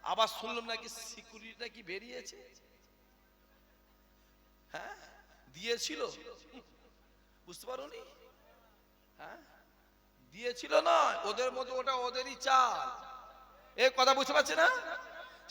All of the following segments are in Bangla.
আবার শুনলাম নাকি সিকিউরিটি নাকি বেরিয়েছে। হ্যাঁ, দিয়েছিল, বুঝতে পারোনি? হ্যাঁ, দিয়েছিল নয়, ওদের মতো ওটা ওদেরই চাল। এই কথা বুঝতে পারছি না?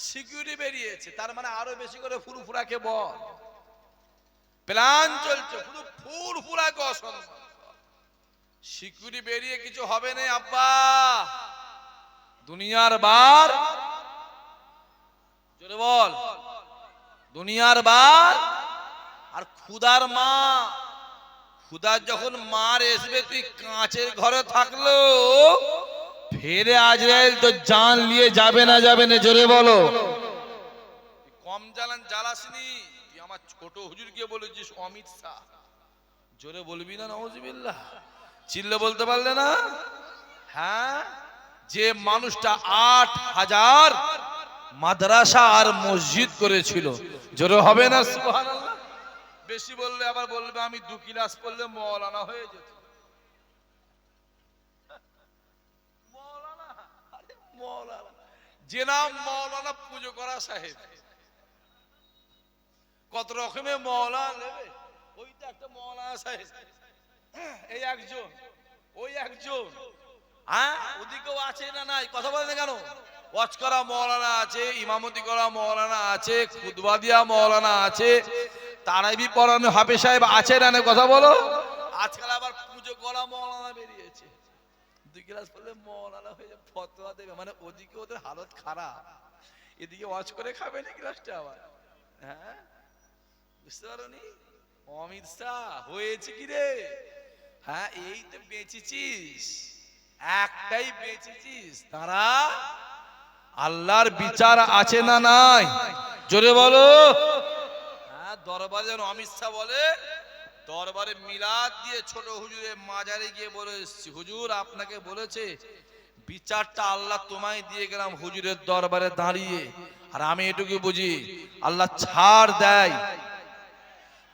সিকিউরিটি বেরিয়েছে, তার মানে আরো বেশি করে ফুরফুরাকে বল। প্ল্যান চলছে, শুধু ফুরফুরাকে অসম্মান। সিকিউরিটি বেরিয়ে কিছু হবে না আব্বা। দুনিয়ার বার, জোরে বল, দুনিয়ার বার। আর খুদার মা, খুদার যখন মার আসবে, তুই কাঁচের ঘরে থাকলো ফেরে আজরাইল তো জান নিয়ে যাবে না, যাবে না? জোরে বলো। কম জ্বালান, জ্বালাসনি। তুই আমার ছোট হুজুরকে বলেছিস অমিত শাহ। জোরে বলবি না নাউজুবিল্লাহ? চিল্লে বলতে পারলে না? হ্যাঁ, যে মানুষটা ৮,০০০ মাদ্রাসা আর মসজিদ করেছিল। জোরে হবে না সুবহানাল্লাহ? বেশি বললে আবার বলবে আমি ২ ক্লাস পড়লে মওলানা হয়ে যেত। মওলানা, আরে মওলানা, যে নাম মওলানা পুজো করা সাহেব। কত রকমের মওলানা নেবে, ওইটা একটা মওলানা সাহেব। এই একজন, ওই একজন। হ্যাঁ, ওদিকেও আছে না নাই? কথা বলেন কেন? ওয়াজ করা মওলানা আছে, ইমামতি করা মওলানা আছে, খুতবা দিয়া মওলানা আছে, তারাবি পড়ানো হাফেজ সাহেব আছে না নাই? কথা বলো। আজকাল আবার পুজো করা মওলানা বেরিয়েছে। ২ ক্লাস পড়লে মওলানা হয়ে যাবে, ফতোয়া দেবে। মানে ওদিকে ওদের হালত খারাপ, এদিকে ওয়াজ করে খাবে না ক্লাসটা আবার। হ্যাঁ, বুঝতে পারোনি? অমিত শাহ হয়েছে কি রে? হ্যাঁ, এই তো বেঁচেছিস, একটাই বেঁচেছিস। তারা আল্লাহর বিচার আছে না নাই? জোরে বলো। হ্যাঁ, দরবারে যেন অমিত শাহ বলে, দরবারে মিলাদ দিয়ে ছোট হুজুরের মাজারে গিয়ে বলে এসেছি, হুজুর আপনাকে বলেছে বিচারটা আল্লাহ তোমায় দিয়ে গেলাম হুজুরের দরবারে দাঁড়িয়ে। আর আমি এটুকু বুঝি, আল্লাহ ছাড় দেয়।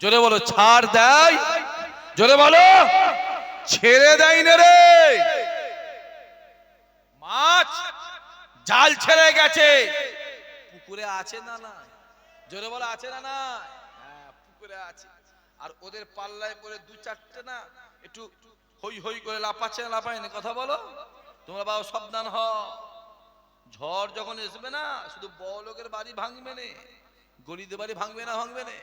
জোরে বলো, ছাড় দেয়। জোরে বলো, ছেড়ে দেয় না রে। মাছ জাল ছেড়ে গেছে, পুকুরে আছে না না? জোরে বলো, আছে না না? হ্যাঁ, পুকুরে আছে। আর ওদের পাল্লায় পরে ২-৪টে না একটু হই হই করে লাফাচ্ছে না লাফায় না? কথা বলো। তোমরা বাবা সাবধান হও, ঝড় যখন আসবে না, শুধু বড় লোকের বাড়ি ভাঙবে না, গরিবদের বাড়ি ভাঙবে না, ভাঙবে না।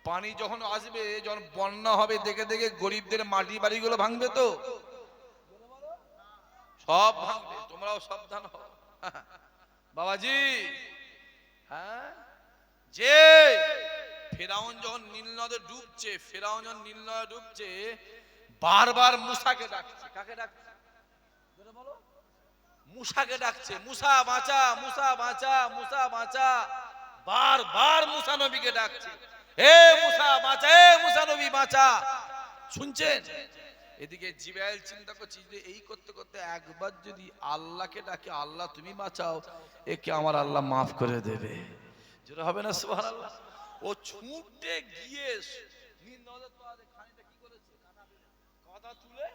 পানি যখন আসবে, যখন বন্যা হবে, দেখে দেখে গরিবদের মাটি বাড়িগুলো ভাঙবে তো, সব ভাঙবে। তোমরাও সাবধান হও বাবাজি। হ্যাঁ, যে ফেরাউন যখন নীল নদে ডুবছে, ফেরাউন যখন নীল নদে ডুবছে, বারবার মুসাকে ডাকছে। কাকে ডাকছে? বলো। মুসাকে ডাকছে, মুসা বাঁচা, মুসা বাঁচা, মুসা বাঁচা। বারবার মুসা নবীকে ডাকছে, হে মুসা বাঁচা, হে মুসা নবী বাঁচা। শুনছেন? এদিকে জিবরাইল চিন্তা করছে যে এই করতে করতে একবার যদি আল্লাহকে ডাকে, আল্লাহ তুমি বাঁচাও, একে আমার আল্লাহ মাফ করে দেবে। যেটা হবে না সুবহানাল্লাহ? ও ছুটে গিয়ে নীল নদের তলাতে খানিকটা কি করেছে, কাদা তুলে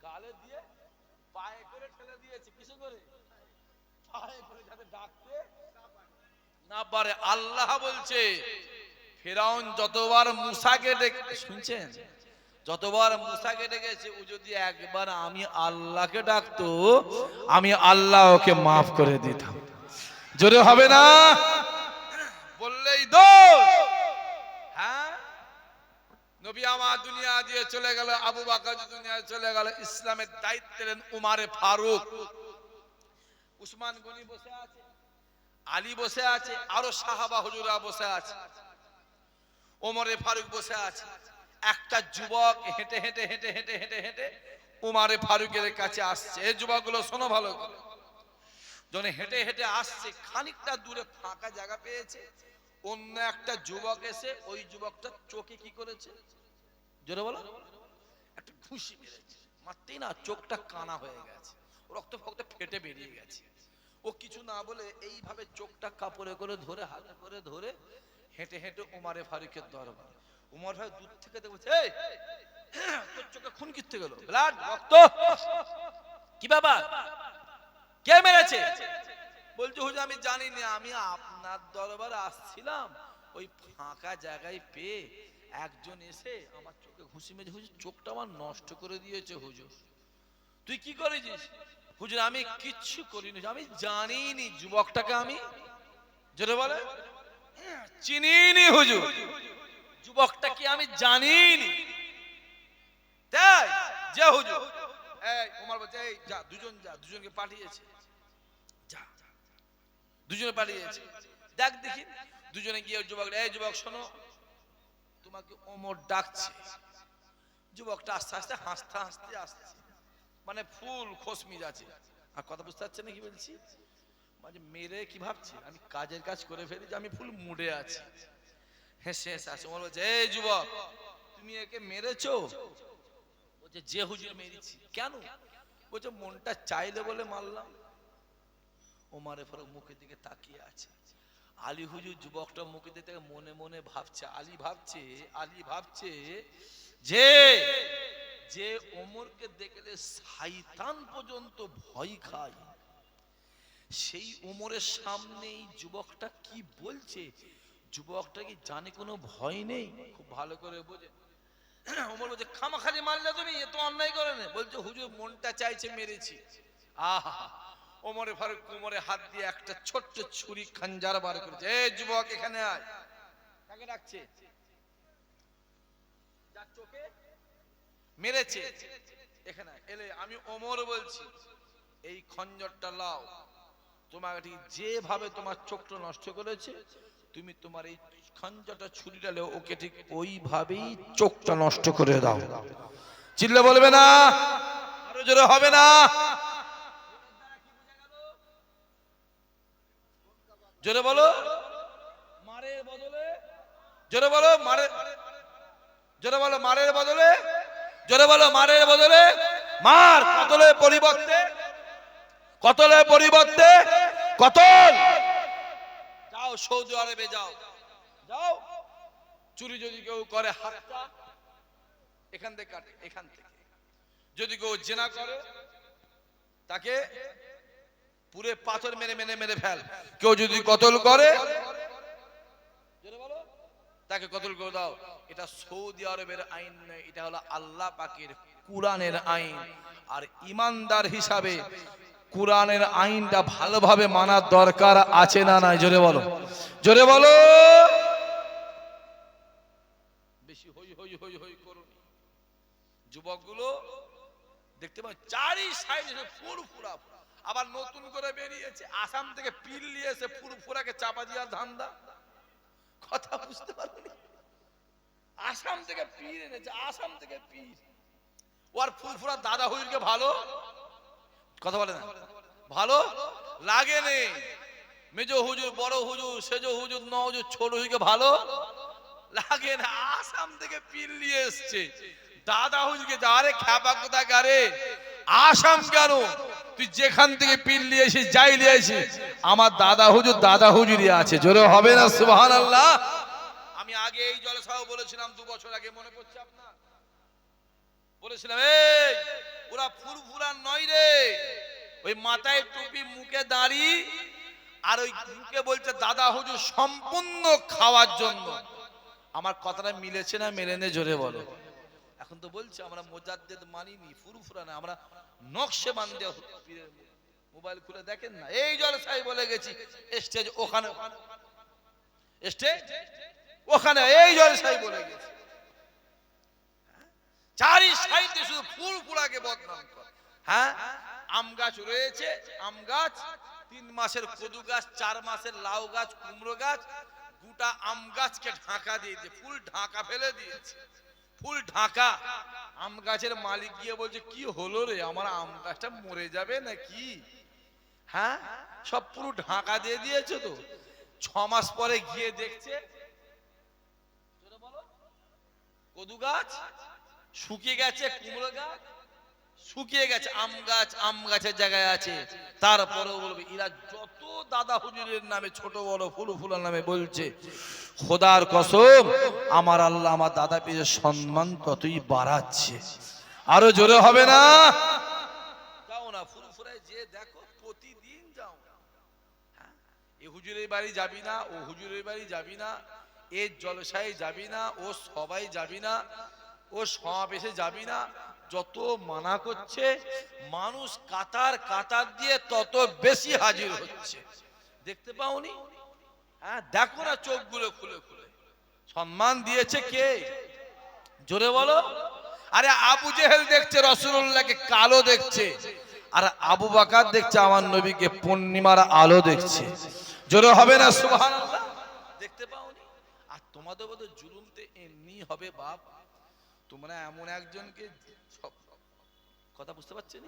গালে দিয়ে পায়ে করে ঠেলে দিয়েছে। কিসে করে? পায়ে করে, যাতে ডাকতে না পারে। আল্লাহ বলছে, ফেরাউন যতবার মুসাকে ডেকে, শুনছেন, যতবার মুসাকে ডেকেছে, ও যদি একবার আমি আল্লাহকে ডাকতো, আমি আল্লাহ ওকে মাফ করে দিতাম। জোরে হবে না? বললেই দোষ। হ্যাঁ, নবী আমার দুনিয়া দিয়ে চলে গেল, আবু বকর দুনিয়া চলে গেল, ইসলামের দায়িত্ব নিলেন উমারে ফারুক। উসমান গনি বসে আছে, আলী বসে আছে, আরো সাহাবা হুজুরা বসে আছে, ওমরে ফারুক বসে আছে। একটা যুবক হেঁটে হেঁটে হেঁটে হেঁটে হেঁটে হেঁটে উমারে ফারুকের কাছে আসছে। এই যুবকগুলো শোনো ভালো করে। যখন হেঁটে হেঁটে আসছে, খানিকটা দূরে ফাঁকা জায়গা পেয়েছে, অন্য একটা যুবক এসে ওই যুবকটার চোখে কি করেছে? জোরে বলো। একটা ঘুষি মেরেছে, মারতেই না চোখটা কানা হয়ে গেছে, রক্ত ফক্ত ফেটে বেরিয়ে গেছে। ও কিছু না বলে এইভাবে চোখটা কাপড়ে করে ধরে, হাতে করে ধরে হেঁটে হেঁটে উমারে ফারুকের দরবার। উমর ফারুক দূর থেকে দেখছে, এই তোর চোখে খুন কিসে গেল? ব্লাড, রক্ত, কি ব্যাপার, কে মেরেছে? বলছে বলছে হুজুর আমি জানি না, আমি আপনার দরবারে আসছিলাম, ওই ফাঁকা জায়গায় পেয়ে একজন এসে আমার চোখে ঘুষি মেরে, হুজুর চোখটা আমার নষ্ট করে দিয়েছে হুজুর। তুই কি করেছিস? হুজুর আমি কিচ্ছু করিনি, আমি জানিনি যুবকটাকে, আমি যেটা বলে চিনিনি হুজুর, যুবকটাকে আমি জানিনি। তাই যা হুজুর, এই ওমর বলছে এই যা, দুজনকে পাঠিয়েছে, যা দুজনে পাঠিয়েছে, দেখ দেখি। দুজনে গিয়ে যুবক, এই যুবক শোনো, তোমাকে ওমর ডাকছে। যুবকটা আস্তে আস্তে হাসতে হাসতে আসছে, মানে ফুল খোশমিজ আছে। আর কথা বুঝতে পারছে না কি বলছি? মানে মেরে কি ভাবছি আমি কাজের কাজ করে ফেলি, যে আমি ফুল মুডে আছি। হেসে হেসে আসে। ওমর বলছে এই যুবক তুমি একে মেরেছো? বলছে যে হুজুর মেরেছি। কেন? বলছে মনটা চাইলে বলে মারলাম। ওমরের পরে মুখের দিকে তাকিয়ে আছে। আলী হুজুর যুবকটা মুখের দিকে মনে মনে ভাবছে, আলী ভাবছে যে যে ওমরকে দেখলে শয়তান পর্যন্ত ভয় খায়, সেই ওমরের সামনে এই যুবকটা কি বলছে, যুবকটা কি জানে কোনো ভয় নেই? খুব ভালো করে বোঝে। ওমর বলছে খামাখালি মারলে তুমি, এ তো অন্যায় করে না। বলছে হুজুর মনটা চাইছে মেরেছি। আহা, ওমরে ফারুক কোমরে হাত দিয়ে একটা ছোট্ট ছুরি খাঞ্জার বার করেছে। এই যুবক এখানে আয়। কাকে ডাকছে? যার চোখে মেরেছে, এখানে এলে আমি ওমর বলছি এই খঞ্জরটা লাও, তোমাকে ঠিক যেভাবে তোমার চোখটা নষ্ট করেছে, তুমি তোমার এই খঞ্জরটা ছুরিটা লেও, ওকে ঠিক ওইভাবেই চোখটা নষ্ট করে দাও। চিল্লে বলবে না, আরো জোরে হবে না? জোরে বলো মারের বদলে, জোরে বলো মারের, জোরে বলো মারের বদলে, জোরে বলো মারের বদলে মার, কতলের পরিবর্তে, কতলের পরিবর্তে কতল। যাও সৌদি আরবে যাও, যাও চুরি যদি কেউ করে হাতটা এখান থেকে কাটে, এখান থেকে। যদি কেউ জেনা করে তাকে পুরে পাথর মেরে মেরে মেরে ফেল। কেউ যদি কতল করে তাকে কতল করে দাও। এটা সৌদি আরবের আইন নয়, এটা হলো আল্লাহ পাকের কুরআনের আইন। আর ইমানদার হিসাবে কুরআনের আইনটা ভালোভাবে মানার দরকার আছে না নাই? জোরে বলো, জোরে বলো। বেশি হই হই হই হই করুন। যুবকগুলো দেখতে পাই চারি সাইডে ফুরফুরা, আবার নতুন করে বেরিয়েছে আসাম থেকে পিল নিয়ে এসে ফুরফুরাকে চাপা দেওয়ার ধান্দা। কথা বুঝতে পারবেন? আসাম থেকে পীর এনেছে, আসাম থেকে পীর। ওর ফুরফুরা দাদা হুজুরকে ভালো কথা বলে না, ভালো লাগে নে। মেজো হুজুর, বড় হুজুর, সেজো হুজুর, ন হুজুর, ছোট হুজুরকে ভালো লাগে না। আসাম থেকে পীর নিয়ে এসছে দাদা হুজুরকে। যারে খ্যাপা কোথা গারে, আসাম কেন? তুই যেখান থেকে পীর নিয়ে এসিস, যাই নিয়ে এসিস, আমার দাদা হুজুরই আছে। জোরে হবে না সুবহানাল্লাহ? আমি আগে এই জলসাও বলেছিলাম 2 বছর আগে, মনে পড়ছে আপনার? বলেছিলাম এই ওরা ফুরফুরা নয় রে, ওই মাথায় টুপি, মুখে দাড়ি, আর ওই মুখে বলছে দাদা হুজুর সম্পূর্ণ খাওয়ার জন্য। আমার কথাটা মিলেছে না মেলেনে? জোরে বলো। এখন তো বলছে আমরা মুজাদ্দিদ মানিনি, ফুরফুরা না, আমরা নকশে বান্দে। মোবাইল খুলে দেখেন না, এই জলসাই বলে গেছি স্টেজ ওখানে, স্টেজ ওখানে এই জলসাই বলে গেছি। চারি সাইডে শুধু ফুরফুরাকে বদনাম করে। হ্যাঁ, আম গাছ রয়েছে, আম গাছ, 3 মাসের কদু গাছ, 4 মাসের লাউ গাছ, কুমড়ো গাছ, গোটা আম গাছকে ঢাকা দিয়েছে, ফুল ঢাকা ফেলে দিয়েছে, ফুল ঢাকা। আম গাছের মালিক গিয়ে বলছে কি হলো রে, আমার আম গাছটা মরে যাবে নাকি? হ্যাঁ, সব পুরো ঢাকা দিয়ে দিয়েছে তো। 6 মাস পরে গিয়ে দেখছে কদু গাছ শুকিয়ে গেছে, কুমড়ো গাছ শুকিয়ে গেছে, আম গাছের জায়গায় আছে। তারপরেও বলবে এরা যত দাদা হুজুরের নামে ছোট বড় ফুলফুলার নামে বলছে, খোদার কসম আমার আল্লাহ আমার দাদা পীরের সম্মান ততই বাড়াচ্ছে। আরো জোরে হবে না? যাও না ফুরফুরায় যে দেখো, প্রতিদিন যাও। এ হুজুরের বাড়ি যাবি না, ও হুজুরের বাড়ি যাবি না, এ জলসায় যাবি না, ও সবাই যাবি না, ও সমাবেশে যাবি না, যত মানা করছে মানুষ কাতার কাতার দিয়ে তত বেশি হাজির হচ্ছে। দেখতে পাওনি? হ্যাঁ, দেখো না চোখগুলো খুলে খুলে। সম্মান দিয়েছে কে? জোরে বলো। আরে আবু জেহেল দেখছে রাসূলুল্লাহকে কালো দেখছে, আর আবু বকর দেখছে আমার নবীকে পূর্ণিমার আলো দেখছে। জোরে হবে না সুবহানাল্লাহ? দেখতে পাওনি? আর তোমাদের বোধ জুলুমতে এমনি হবে বাপ। তোমরা এমন একজনকে, কথা বুঝতে পারছেন,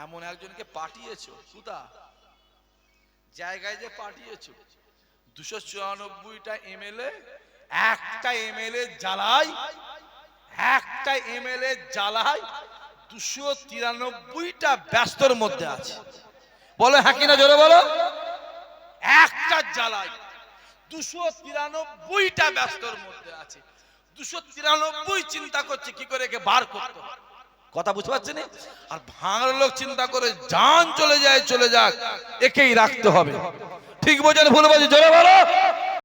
এমন একজনকে পাঠিয়েছো, কোথা জায়গায় যে পাঠিয়েছো, 294টা এমএলএ, একটা এমএলএ জ্বালায়, একটা এমএলএ জ্বালায় 293টা ব্যস্তর মধ্যে আছে। বলো হ্যাঁ কিনা, জোরে বলো। একটা জ্বালায় 293টা ব্যস্তর মধ্যে আছে। 293 চিন্তা করছে কি করে একে বার করতে হবে। কথা বুঝতে পারছেন? আর ভাঙার লোক চিন্তা করে জান চলে যায়, চলে যাক, একেই রাখতে হবে। ঠিক বোঝেন ভুল বোঝেন? জোরে বলো।